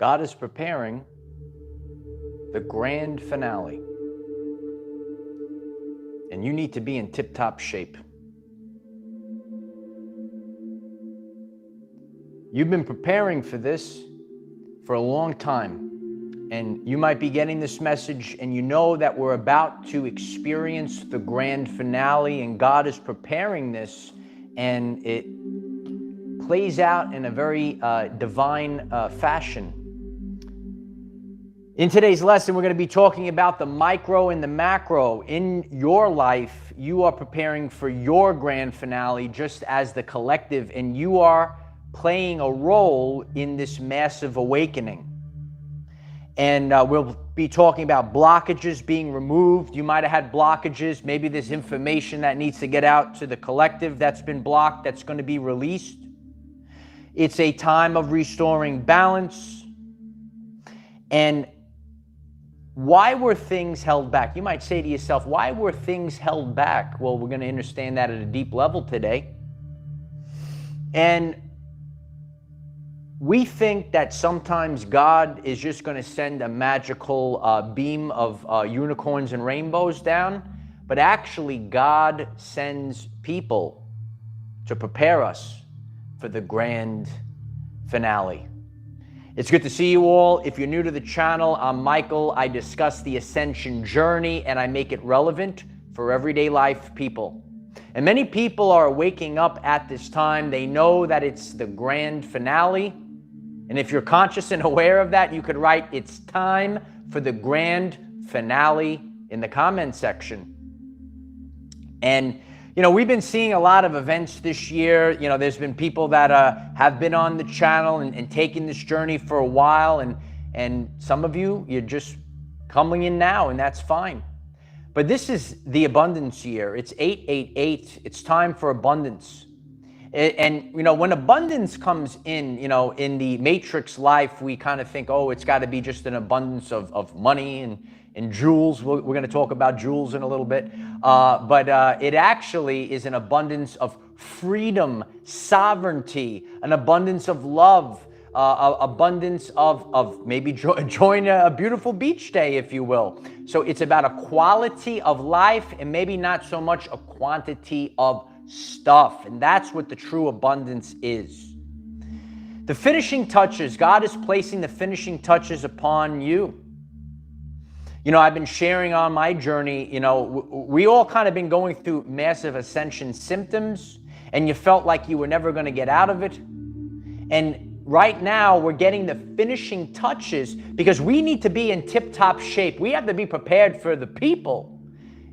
God is preparing the grand finale. And you need to be in tip-top shape. You've been preparing for this for a long time. And you might be getting this message and you know that we're about to experience the grand finale, and God is preparing this, and it plays out in a very divine fashion. In today's lesson, we're going to be talking about the micro and the macro. In your life, you are preparing for your grand finale just as the collective, and you are playing a role in this massive awakening. And we'll be talking about blockages being removed. You might have had blockages. Maybe there's information that needs to get out to the collective that's been blocked, that's going to be released. It's a time of restoring balance. And why were things held back? You might say to yourself, why were things held back? Well, we're going to understand that at a deep level today. And we think that sometimes God is just going to send a magical beam of unicorns and rainbows down, but actually God sends people to prepare us for the grand finale. It's good to see you all. If you're new to the channel, I'm Michael. I discuss the ascension journey and I make it relevant for everyday life people. And many people are waking up at this time. They know that it's the grand finale. And if you're conscious and aware of that, you could write, "It's time for the grand finale," in the comment section. And, you know, we've been seeing a lot of events this year. You know, there's been people that have been on the channel and taking this journey for a while. And some of you, you're just coming in now, and that's fine. But this is the abundance year. It's 888. It's time for abundance. And, you know, when abundance comes in, you know, in the matrix life, we kind of think, oh, it's got to be just an abundance of money and jewels. We're going to talk about jewels in a little bit. But it actually is an abundance of freedom, sovereignty, an abundance of love, abundance of maybe join a beautiful beach day, if you will. So it's about a quality of life and maybe not so much a quantity of stuff. And that's what the true abundance is. The finishing touches, God is placing the finishing touches upon you. You know, I've been sharing on my journey, you know, we all kind of been going through massive ascension symptoms, and you felt like you were never going to get out of it. And right now we're getting the finishing touches because we need to be in tip-top shape. We have to be prepared for the people.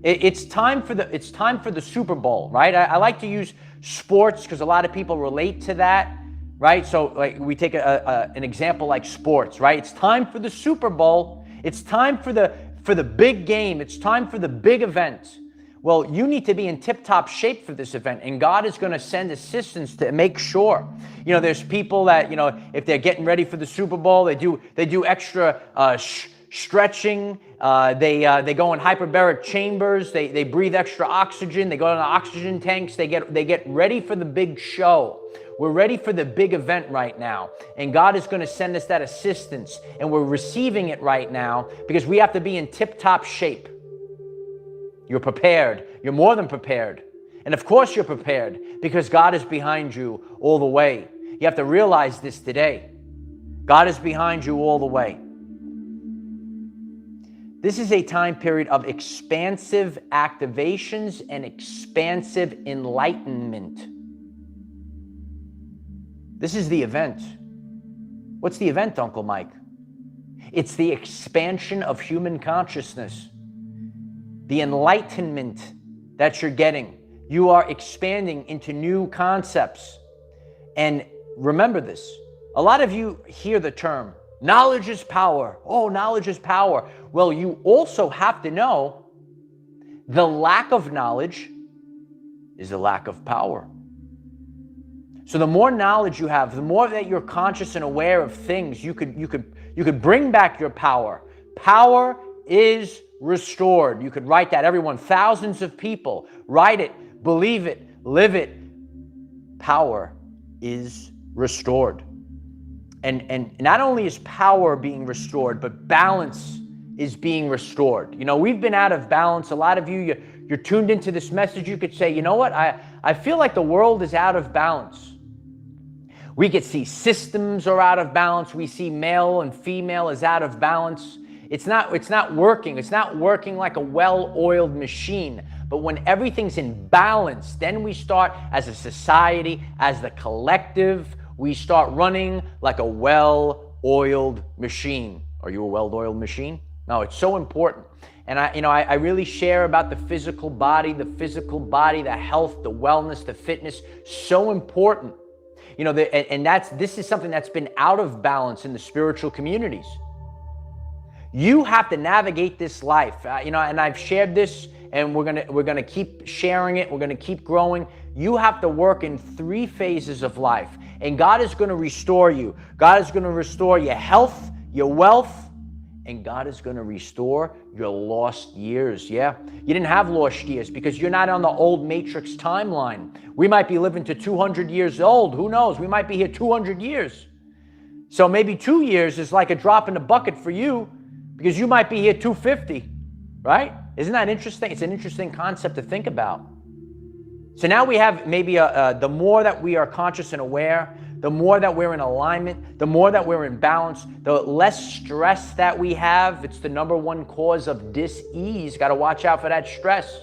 It's time for the Super Bowl, right? I like to use sports because a lot of people relate to that, right? So like we take an example like sports, right? It's time for the Super Bowl. It's time for the big game. It's time for the big event. Well, you need to be in tip-top shape for this event, and God is going to send assistance to make sure. You know, there's people that, you know, if they're getting ready for the Super Bowl, they do extra stretching, they go in hyperbaric chambers, they breathe extra oxygen, they go in oxygen tanks, they get ready for the big show. We're ready for the big event right now, and God is going to send us that assistance, and we're receiving it right now because we have to be in tip-top shape. You're prepared. You're more than prepared. And of course you're prepared because God is behind you all the way. You have to realize this today. God is behind you all the way. This is a time period of expansive activations and expansive enlightenment. This is the event. What's the event, Uncle Mike? It's the expansion of human consciousness. The enlightenment that you're getting. You are expanding into new concepts. And remember this. A lot of you hear the term, knowledge is power. Oh, knowledge is power. Well, you also have to know the lack of knowledge is a lack of power. So the more knowledge you have, the more that you're conscious and aware of things, you could bring back your power. Power is restored. You could write that, everyone, thousands of people. Write it, believe it, live it. Power is restored. And not only is power being restored, but balance is being restored. You know, we've been out of balance. A lot of you're tuned into this message. You could say, you know what? I feel like the world is out of balance. We could see systems are out of balance. We see male and female is out of balance. It's not working. It's not working like a well-oiled machine. But when everything's in balance, then we start as a society, as the collective, we start running like a well-oiled machine. Are you a well-oiled machine? No, it's so important. And I really share about the physical body, the health, the wellness, the fitness, so important. You know, this is something that's been out of balance in the spiritual communities. You have to navigate this life, and I've shared this, and we're gonna keep sharing it. We're gonna keep growing. You have to work in 3 phases of life, and God is going to restore you. God is going to restore your health, your wealth, and God is going to restore your lost years. Yeah, you didn't have lost years because you're not on the old matrix timeline. We might be living to 200 years old. Who knows? We might be here 200 years. So maybe 2 years is like a drop in the bucket for you because you might be here 250, right? Isn't that interesting? It's an interesting concept to think about. So now we have maybe the more that we are conscious and aware, the more that we're in alignment, the more that we're in balance, the less stress that we have. It's the #1 cause of dis-ease. Got to watch out for that stress.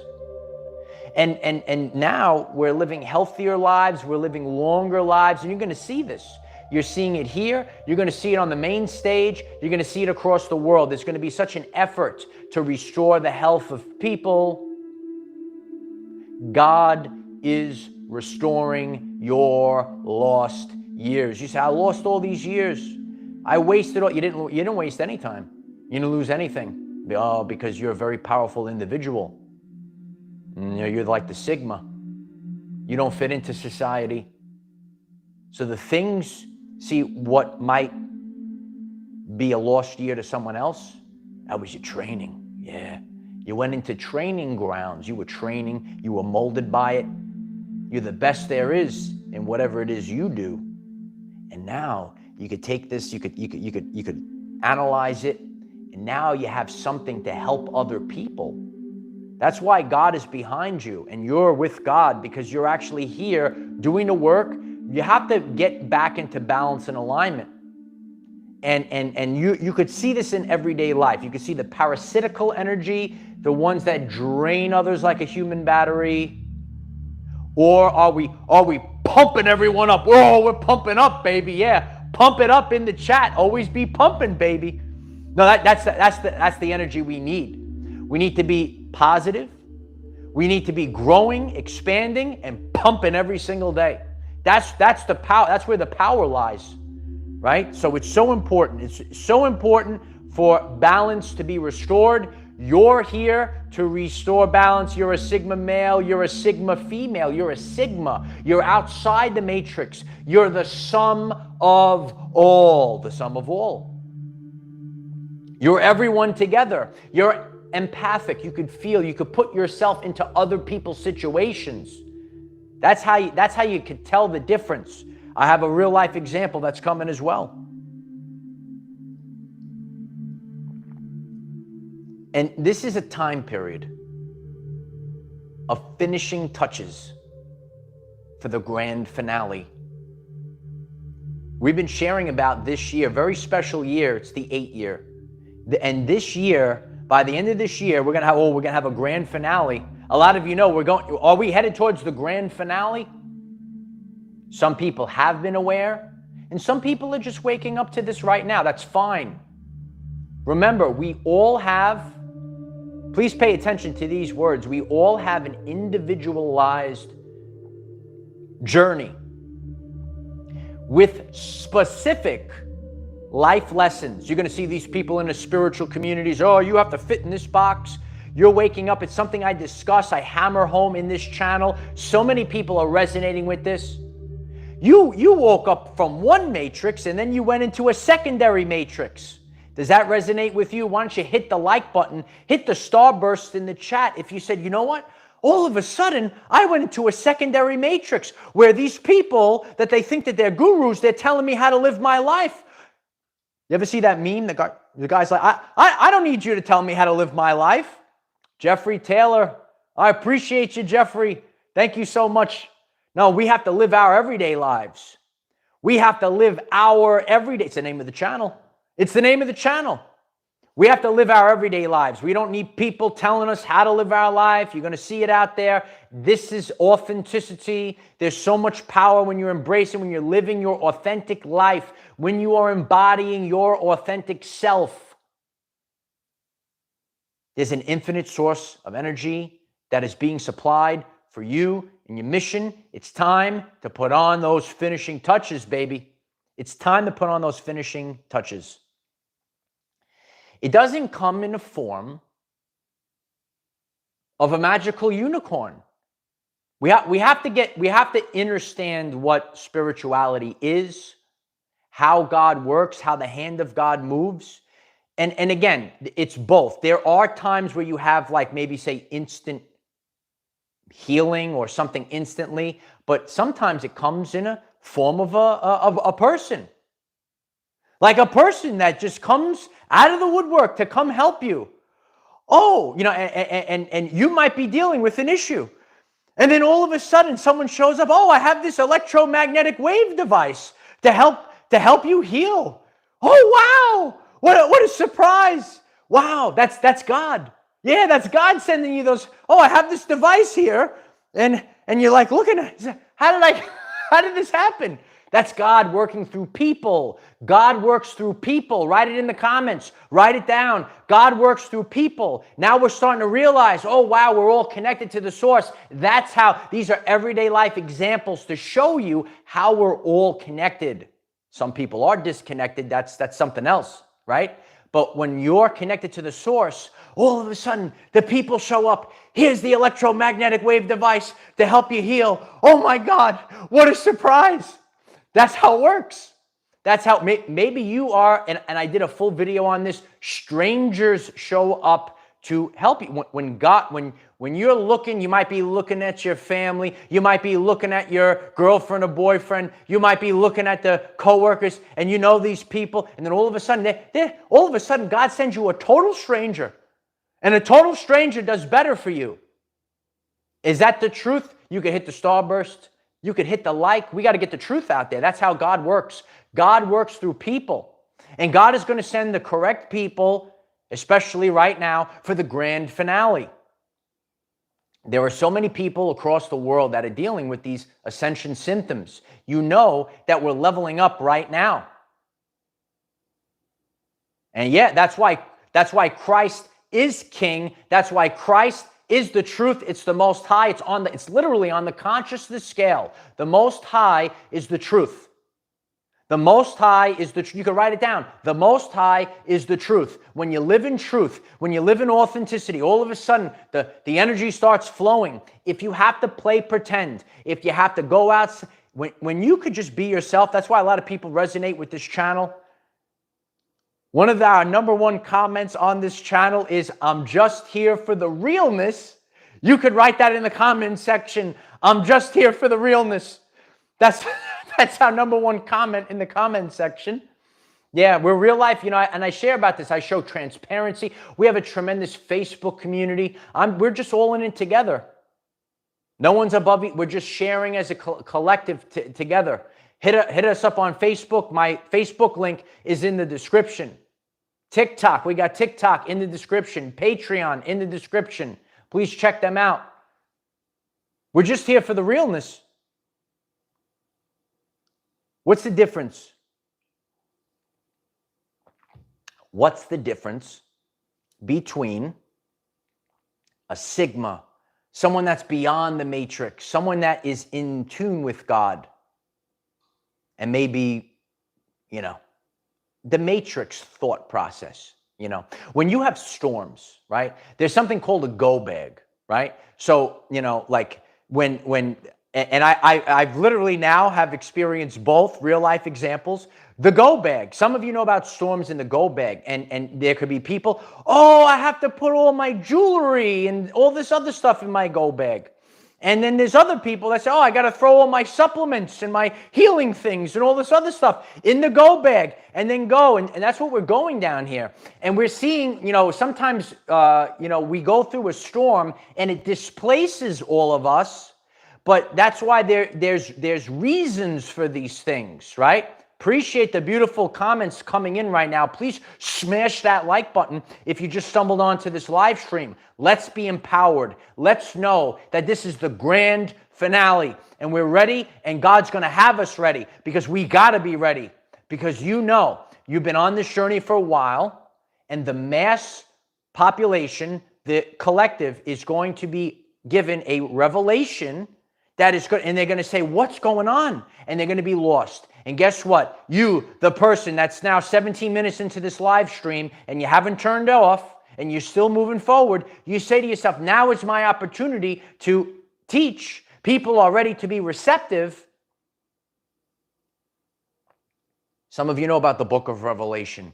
And now we're living healthier lives. We're living longer lives. And you're going to see this. You're seeing it here. You're going to see it on the main stage. You're going to see it across the world. There's going to be such an effort to restore the health of people. God is restoring your lost years. You say, I lost all these years. I wasted all. You didn't waste any time. You didn't lose anything. Oh, because you're a very powerful individual. You're like the Sigma. You don't fit into society. So the things, see, what might be a lost year to someone else, that was your training. Yeah. You went into training grounds. You were training. You were molded by it. You're the best there is in whatever it is you do. And now you could take this, you could analyze it, and now you have something to help other people. That's why God is behind you and you're with God, because you're actually here doing the work. You have to get back into balance and alignment. And you could see this in everyday life. You could see the parasitical energy, the ones that drain others like a human battery. Or are we pumping everyone up? We're pumping up, baby. Yeah, pump it up in the chat. Always be pumping, baby. No, that's the energy we need. We need to be positive. We need to be growing, expanding, and pumping every single day. That's the power. That's where the power lies, right? So it's so important. It's so important for balance to be restored. You're here to restore balance. You're a Sigma male. You're a Sigma female. You're a Sigma. You're outside the matrix. You're the sum of all. The sum of all. You're everyone together. You're empathic. You could feel. You could put yourself into other people's situations. That's how you could tell the difference. I have a real life example that's coming as well. And this is a time period of finishing touches for the grand finale. We've been sharing about this year, very special year. It's the 8th year. And this year, by the end of this year, we're gonna have a grand finale. A lot of you know are we headed towards the grand finale? Some people have been aware, and some people are just waking up to this right now. That's fine. Remember, we all have, please pay attention to these words. We all have an individualized journey with specific life lessons. You're going to see these people in the spiritual communities. Oh, you have to fit in this box. You're waking up. It's something I discuss. I hammer home in this channel. So many people are resonating with this. You woke up from one matrix and then you went into a secondary matrix. Does that resonate with you? Why don't you hit the like button, hit the starburst in the chat if you said, you know what? All of a sudden, I went into a secondary matrix where these people that they think that they're gurus, they're telling me how to live my life. You ever see that meme? The guy's like, I don't need you to tell me how to live my life. Jeffrey Taylor, I appreciate you, Jeffrey. Thank you so much. No, we have to live our everyday lives. We have to live our everyday. It's the name of the channel. It's the name of the channel. We have to live our everyday lives. We don't need people telling us how to live our life. You're going to see it out there. This is authenticity. There's so much power when you're embracing, when you're living your authentic life, when you are embodying your authentic self. There's an infinite source of energy that is being supplied for you and your mission. It's time to put on those finishing touches, baby. It's time to put on those finishing touches. It doesn't come in the form of a magical unicorn. We have to understand what spirituality is, how God works, how the hand of God moves. And again, it's both. There are times where you have, like, maybe say instant healing or something instantly, but sometimes it comes in a form of a person. Like a person that just comes out of the woodwork to come help you. Oh, and you might be dealing with an issue. And then all of a sudden someone shows up. Oh, I have this electromagnetic wave device to help you heal. Oh, wow. What a surprise. Wow, that's God. Yeah, that's God sending you those. Oh, I have this device here. And you're like, looking at it. How did this happen? That's God working through people. God works through people. Write it in the comments. Write it down. God works through people. Now we're starting to realize, oh, wow, we're all connected to the source. That's how, these are everyday life examples to show you how we're all connected. Some people are disconnected. That's something else, right? But when you're connected to the source, all of a sudden, the people show up. Here's the electromagnetic wave device to help you heal. Oh, my God, what a surprise. That's how it works. That's how, maybe you are, and I did a full video on this, strangers show up to help you. When you're looking, you might be looking at your family, you might be looking at your girlfriend or boyfriend, you might be looking at the coworkers, and you know these people, and then all of a sudden, God sends you a total stranger, and a total stranger does better for you. Is that the truth? You could hit the starburst. You could hit the like. We got to get the truth out there. That's how God works. God works through people. And God is going to send the correct people, especially right now, for the grand finale. There are so many people across the world that are dealing with these ascension symptoms. You know that we're leveling up right now. And yeah, that's why Christ is king. That's why Christ is the truth. It's the Most High. It's literally on the consciousness scale. The Most High is the truth. The Most High is the truth. You can write it down. The Most High is the truth. When you live in truth, when you live in authenticity, all of a sudden the energy starts flowing. If you have to play pretend, if you have to go out, when you could just be yourself, that's why a lot of people resonate with this channel. One of our number one comments on this channel is, I'm just here for the realness. You could write that in the comment section. I'm just here for the realness. That's our number one comment in the comment section. Yeah, we're real life, and I share about this. I show transparency. We have a tremendous Facebook community. We're just all in it together. No one's above it. We're just sharing as a collective together. Hit us up on Facebook. My Facebook link is in the description. TikTok, we got TikTok in the description. Patreon in the description. Please check them out. We're just here for the realness. What's the difference? What's the difference between a Sigma, someone that's beyond the matrix, someone that is in tune with God, and maybe, the matrix thought process? When you have storms, right, there's something called a go bag, right? So, like I've literally now have experienced both real life examples. The go bag. Some of you know about storms in the go bag, and there could be people, oh, I have to put all my jewelry and all this other stuff in my go bag. And then there's other people that say, oh, I got to throw all my supplements and my healing things and all this other stuff in the go bag and then go. And that's what we're going down here. And we're seeing, sometimes, we go through a storm and it displaces all of us. But that's why there's reasons for these things, right? Appreciate the beautiful comments coming in right now. Please smash that like button if you just stumbled onto this live stream. Let's be empowered. Let's know that this is the grand finale and we're ready and God's going to have us ready because we got to be ready because you've been on this journey for a while and the mass population, the collective, is going to be given a revelation that is good. And they're going to say, what's going on? And they're going to be lost. And guess what? You, the person that's now 17 minutes into this live stream and you haven't turned off and you're still moving forward, you say to yourself, now is my opportunity to teach. People are ready to be receptive. Some of you know about the book of Revelation.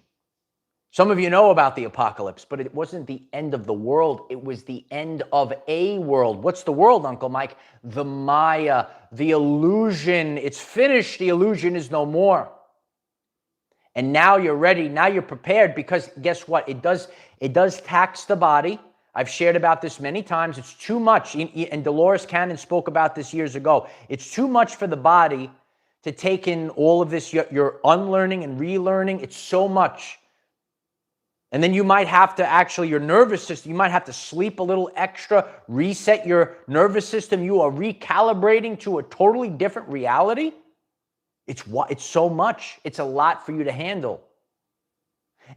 Some of you know about the apocalypse, but it wasn't the end of the world. It was the end of a world. What's the world, Uncle Mike? The Maya, the illusion. It's finished. The illusion is no more. And now you're ready. Now you're prepared because guess what? It does tax the body. I've shared about this many times. It's too much. And Dolores Cannon spoke about this years ago. It's too much for the body to take in all of this. You're unlearning and relearning. It's so much. And then you might have to your nervous system, you might have to sleep a little extra, reset your nervous system. You are recalibrating to a totally different reality. It's so much. It's a lot for you to handle.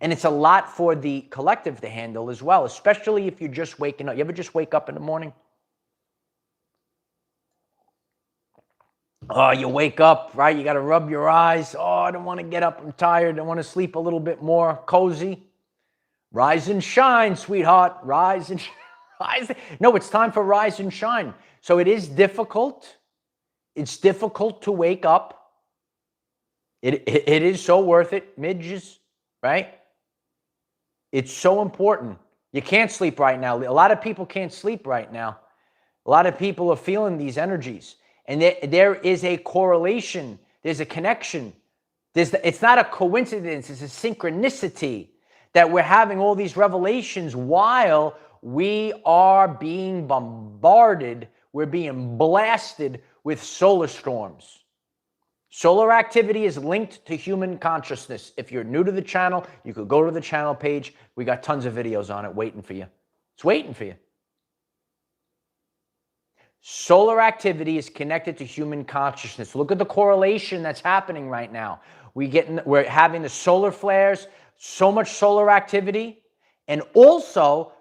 And it's a lot for the collective to handle as well, especially if you're just waking up. You ever just wake up in the morning? Oh, you wake up, right? You got to rub your eyes. Oh, I don't want to get up. I'm tired. I want to sleep a little bit more cozy. Rise and shine, sweetheart. Rise and rise. No, it's time for rise and shine. So it is difficult. It's difficult to wake up. It is so worth it, midges, right? It's so important. You can't sleep right now. A lot of people can't sleep right now. A lot of people are feeling these energies. And there is a correlation. There's a connection. It's not a coincidence. It's a synchronicity that we're having all these revelations while we are being bombarded, we're being blasted with solar storms. Solar activity is linked to human consciousness. If you're new to the channel, you could go to the channel page. We got tons of videos on it waiting for you. It's waiting for you. Solar activity is connected to human consciousness. Look at the correlation that's happening right now. We're having the solar flares, so much solar activity, and also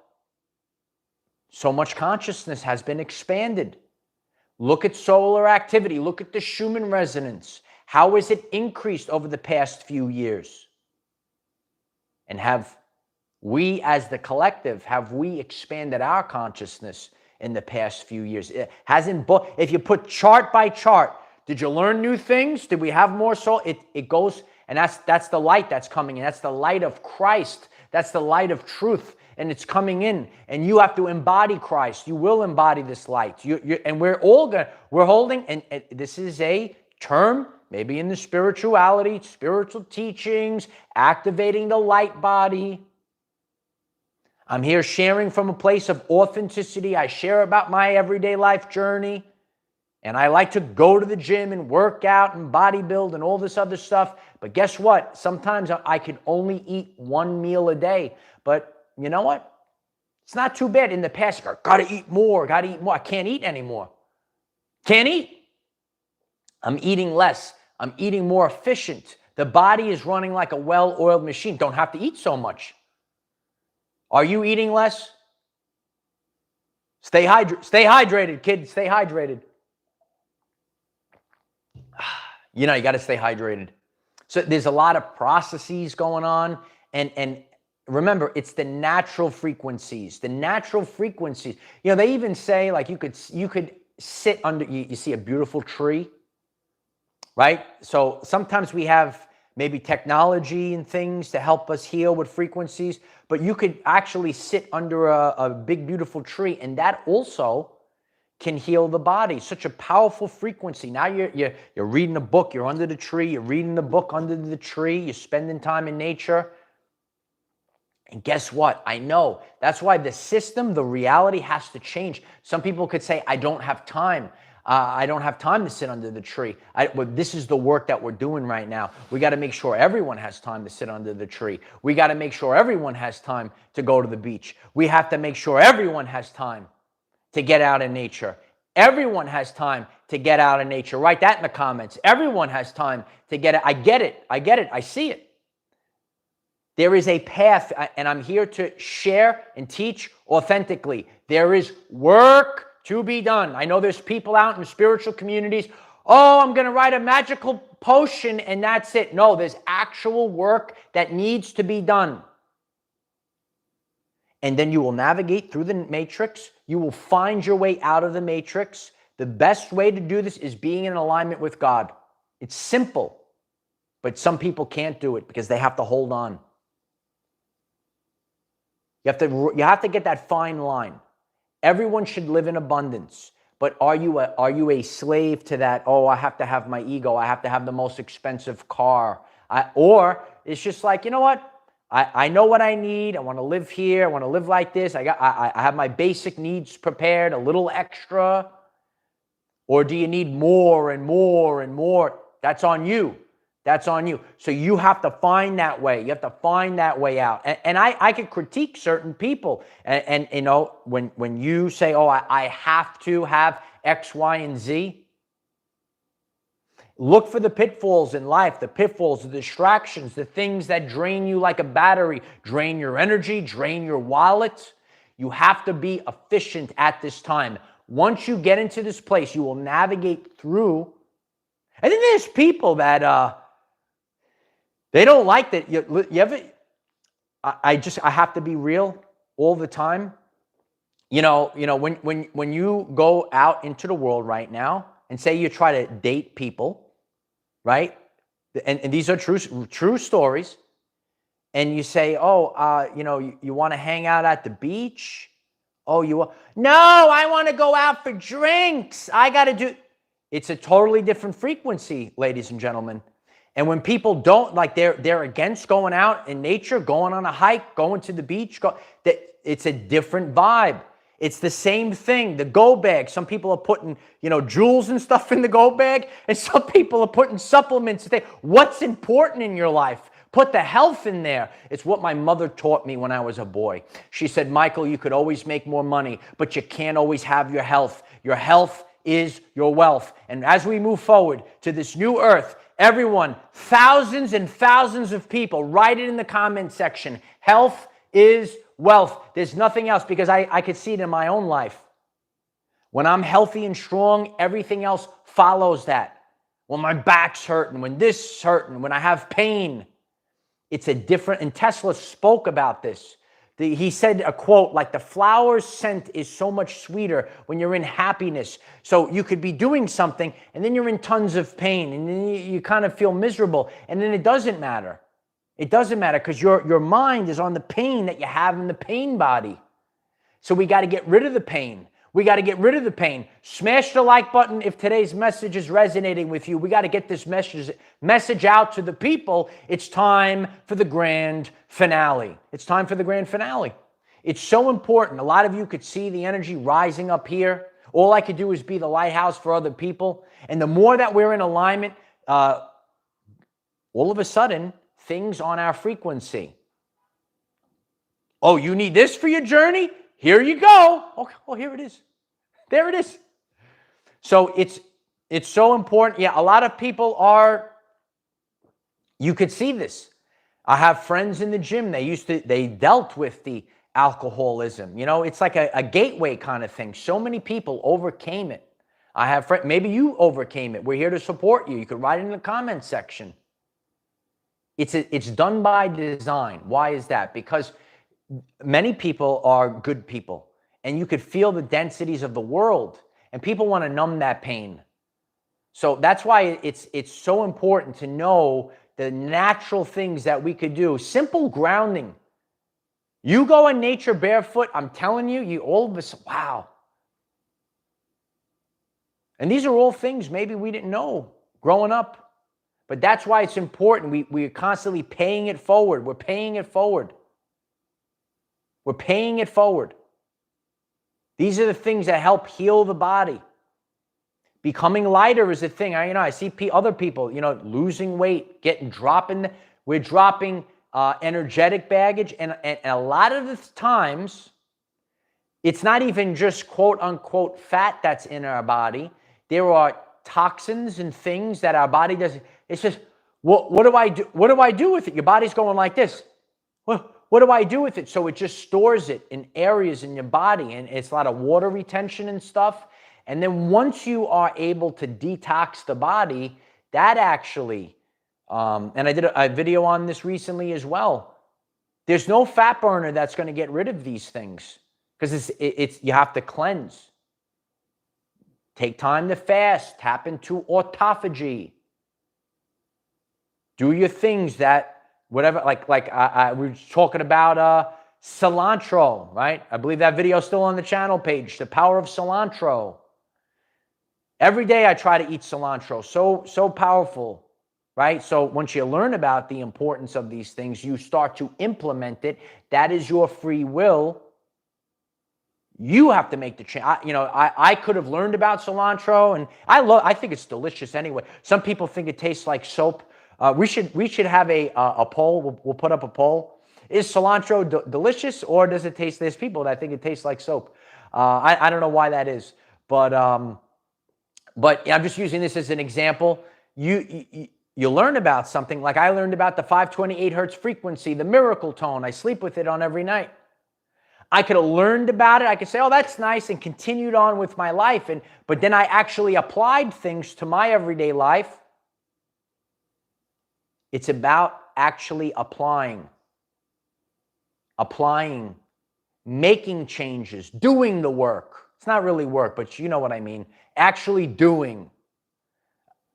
so much consciousness has been expanded. Look at solar activity. Look at the Schumann resonance. How has it increased over the past few years? And have we as the collective, have we expanded our consciousness in the past few years? It hasn't, if you put chart by chart, did you learn new things? Did we have more soul? It goes. And that's the light that's coming in. That's the light of Christ. That's the light of truth. And it's coming in. And you have to embody Christ. You will embody this light. And we're holding, and this is a term, maybe in the spirituality, spiritual teachings, activating the light body. I'm here sharing from a place of authenticity. I share about my everyday life journey. And I like to go to the gym and work out and bodybuild and all this other stuff. But guess what? Sometimes I can only eat one meal a day. But you know what? It's not too bad. In the past, got to eat more, got to eat more. I can't eat anymore. Can't eat. I'm eating less. I'm eating more efficient. The body is running like a well-oiled machine. Don't have to eat so much. Are you eating less? Stay hydrated, kids. Stay hydrated. You got to stay hydrated. So there's a lot of processes going on. And remember, it's the natural frequencies. The natural frequencies. They even say, like, you could sit under, you see a beautiful tree, right? So sometimes we have maybe technology and things to help us heal with frequencies, but you could actually sit under a big, beautiful tree, and that also can heal the body. Such a powerful frequency. Now you're reading a book, you're under the tree, you're reading the book under the tree, you're spending time in nature. And guess what? I know. That's why the system, the reality has to change. Some people could say, I don't have time. I don't have time to sit under the tree. Well, this is the work that we're doing right now. We got to make sure everyone has time to sit under the tree. We got to make sure everyone has time to go to the beach. We have to make sure everyone has time to get out in nature. Everyone has time to get out in nature. Write that in the comments. Everyone has time to get it. I get it. I get it. I see it. There is a path, and I'm here to share and teach authentically. There is work to be done. I know there's people out in spiritual communities, oh, I'm going to write a magical potion and that's it. No, there's actual work that needs to be done. And then you will navigate through the matrix. You will find your way out of the matrix. The best way to do this is being in alignment with God. It's simple, but some people can't do it because they have to hold on. You have to get that fine line. Everyone should live in abundance, but are you a slave to that? Oh, I have to have my ego. I have to have the most expensive car. Or it's just like, you know what? I know what I need. I want to live here. I want to live like this. I have my basic needs prepared, a little extra. Or do you need more and more and more? That's on you. That's on you. So you have to find that way. You have to find that way out. And I could critique certain people. And you know, when you say, oh, I have to have X, Y, and Z, look for the pitfalls in life, the pitfalls, the distractions, the things that drain you like a battery, drain your energy, drain your wallet. You have to be efficient at this time. Once you get into this place, you will navigate through. I think there's people that they don't like that. You ever? I have to be real all the time. You know when you go out into the world right now and say you try to date people, right? And these are true stories. And you say, oh, you want to hang out at the beach? Oh, no, I want to go out for drinks. I got to do. It's a totally different frequency, ladies and gentlemen. And when people don't, like they're against going out in nature, going on a hike, going to the beach, it's a different vibe. It's the same thing. The go bag. Some people are putting, jewels and stuff in the go bag, and some people are putting supplements. What's important in your life? Put the health in there. It's what my mother taught me when I was a boy. She said, Michael, you could always make more money, but you can't always have your health. Your health is your wealth. And as we move forward to this new earth, everyone, thousands and thousands of people, write it in the comment section. Health is wealth. There's nothing else, because I could see it in my own life. When I'm healthy and strong, everything else follows that. When my back's hurting, when this is hurting, when I have pain, it's a different, and Tesla spoke about this. He said a quote like, the flower's scent is so much sweeter when you're in happiness. So you could be doing something and then you're in tons of pain and then you kind of feel miserable, and then it doesn't matter. It doesn't matter because your mind is on the pain that you have in the pain body. So we got to get rid of the pain. We got to get rid of the pain. Smash the like button if today's message is resonating with you. We got to get this message out to the people. It's time for the grand finale. It's time for the grand finale. It's so important. A lot of you could see the energy rising up here. All I could do is be the lighthouse for other people. And the more that we're in alignment, all of a sudden, things on our frequency. Oh, you need this for your journey? Here you go. Okay. Oh, here it is. There it is. So it's so important. Yeah, a lot of people you could see this. I have friends in the gym. They dealt with the alcoholism. It's like a gateway kind of thing. So many people overcame it. I have friends, maybe you overcame it. We're here to support you. You could write it in the comment section. It's done by design. Why is that? Because many people are good people, and you could feel the densities of the world, and people want to numb that pain. So that's why it's so important to know the natural things that we could do. Simple grounding. You go in nature barefoot, I'm telling you, all of a sudden, wow. And these are all things maybe we didn't know growing up. But that's why it's important. We're constantly paying it forward. We're paying it forward. We're paying it forward. These are the things that help heal the body. Becoming lighter is a thing. I see other people, losing weight, we're dropping energetic baggage. And a lot of the times, it's not even just quote unquote fat that's in our body. There are toxins and things that our body doesn't. It's just, what do I do? What do I do with it? Your body's going like this. What do I do with it? So it just stores it in areas in your body, and it's a lot of water retention and stuff. And then once you are able to detox the body, that actually, and I did a video on this recently as well. There's no fat burner that's going to get rid of these things because you have to cleanse. Take time to fast. Tap into autophagy. Do your things that whatever, like we were talking about cilantro, right? I believe that video is still on the channel page. The power of cilantro. Every day I try to eat cilantro. So powerful, right? So once you learn about the importance of these things, you start to implement it. That is your free will. You have to make the change. I could have learned about cilantro, and I think it's delicious anyway. Some people think it tastes like soap. We should have a poll. We'll put up a poll. Is cilantro delicious, or does it taste? There's people that think it tastes like soap. I don't know why that is, but I'm just using this as an example. You learn about something, like I learned about the 528 hertz frequency, the miracle tone. I sleep with it on every night. I could have learned about it. I could say, oh, that's nice, and continued on with my life. But then I actually applied things to my everyday life. It's about actually applying, making changes, doing the work. It's not really work, but you know what I mean. Actually doing.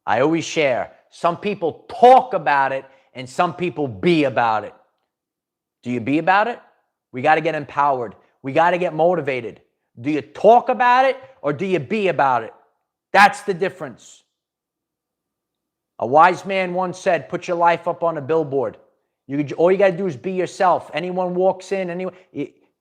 I always share. Some people talk about it, and some people be about it. Do you be about it? We got to get empowered. We got to get motivated. Do you talk about it, or do you be about it? That's the difference. A wise man once said, put your life up on a billboard. All you got to do is be yourself. Anyone walks in,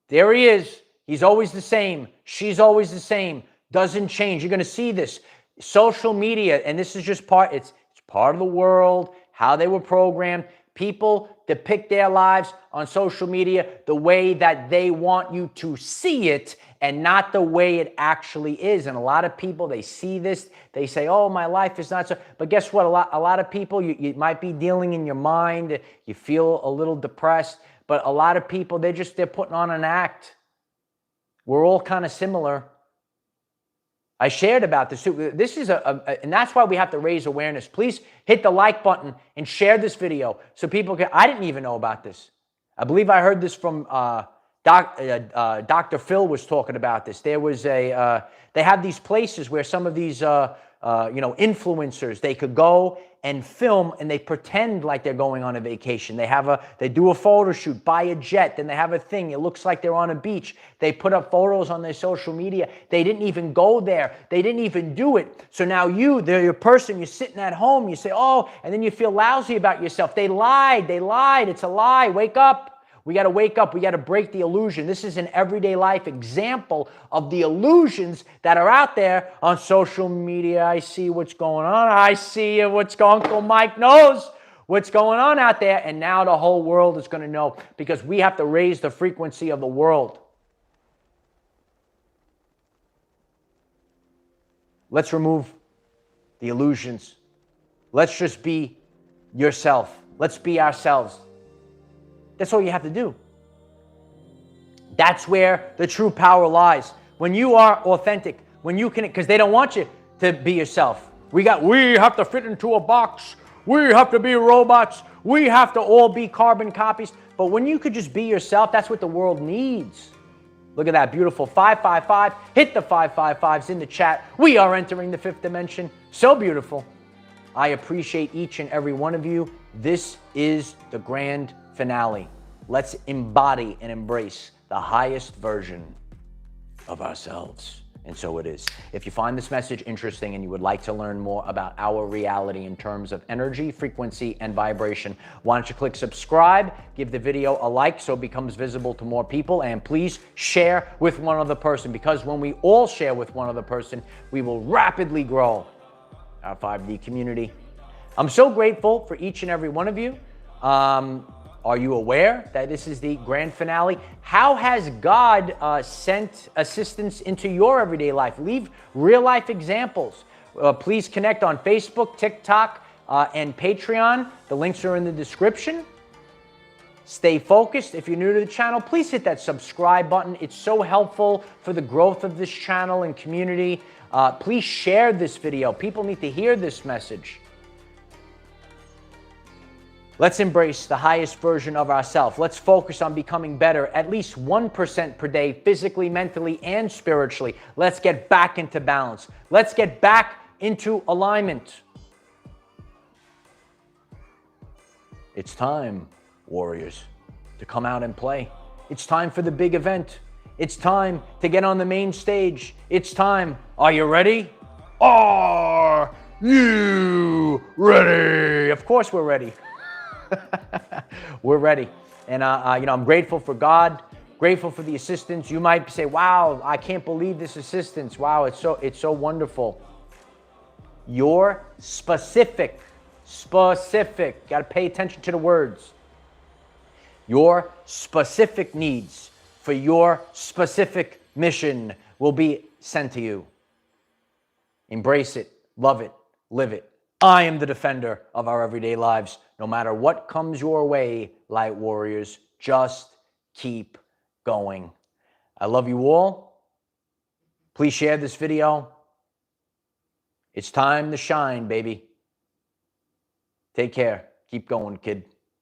there he is. He's always the same. She's always the same. Doesn't change. You're going to see this. Social media, and this is just it's part of the world, how they were programmed. People depict their lives on social media the way that they want you to see it, and not the way it actually is. And a lot of people, they see this, they say, oh, my life is not so. But guess what? A lot of people, you might be dealing in your mind, you feel a little depressed, but a lot of people, they're putting on an act. We're all kind of similar. I shared about this too. This is and that's why we have to raise awareness. Please hit the like button and share this video so people can. I didn't even know about this. I believe I heard this from Dr. Phil was talking about this. There was they have these places where some of these influencers, they could go and film, and they pretend like they're going on a vacation. They do a photo shoot, buy a jet, then they have a thing. It looks like they're on a beach. They put up photos on their social media. They didn't even go there. They didn't even do it. So now they're your person, you're sitting at home, you say, oh, and then you feel lousy about yourself. They lied. It's a lie. Wake up. We got to wake up. We got to break the illusion. This is an everyday life example of the illusions that are out there on social media. I see what's going on. I see what's going on. Uncle Mike knows what's going on out there. And now the whole world is going to know, because we have to raise the frequency of the world. Let's remove the illusions. Let's just be yourself. Let's be ourselves. That's all you have to do. That's where the true power lies. When you are authentic, when you can, because they don't want you to be yourself. We have to fit into a box. We have to be robots. We have to all be carbon copies. But when you could just be yourself, that's what the world needs. Look at that beautiful 555. Hit the 555s in the chat. We are entering the fifth dimension. So beautiful. I appreciate each and every one of you. This is the grand finale. Let's embody and embrace the highest version of ourselves. And so it is. If you find this message interesting and you would like to learn more about our reality in terms of energy, frequency, and vibration, why don't you click subscribe, give the video a like so it becomes visible to more people, and please share with one other person, because when we all share with one other person, we will rapidly grow our 5D community. I'm so grateful for each and every one of you. Are you aware that this is the grand finale? How has God sent assistance into your everyday life? Leave real life examples. Please connect on Facebook, TikTok, and Patreon. The links are in the description. Stay focused. If you're new to the channel, please hit that subscribe button. It's so helpful for the growth of this channel and community. Please share this video. People need to hear this message. Let's embrace the highest version of ourselves. Let's focus on becoming better at least 1% per day, physically, mentally, and spiritually. Let's get back into balance. Let's get back into alignment. It's time, warriors, to come out and play. It's time for the big event. It's time to get on the main stage. It's time. Are you ready? Are you ready? Of course we're ready. We're ready. And I'm grateful for God, grateful for the assistance. You might say, wow, I can't believe this assistance. Wow, it's so wonderful. Your specific, got to pay attention to the words. Your specific needs for your specific mission will be sent to you. Embrace it, love it, live it. I am the defender of our everyday lives. No matter what comes your way, light warriors, just keep going. I love you all. Please share this video. It's time to shine, baby. Take care. Keep going, kid.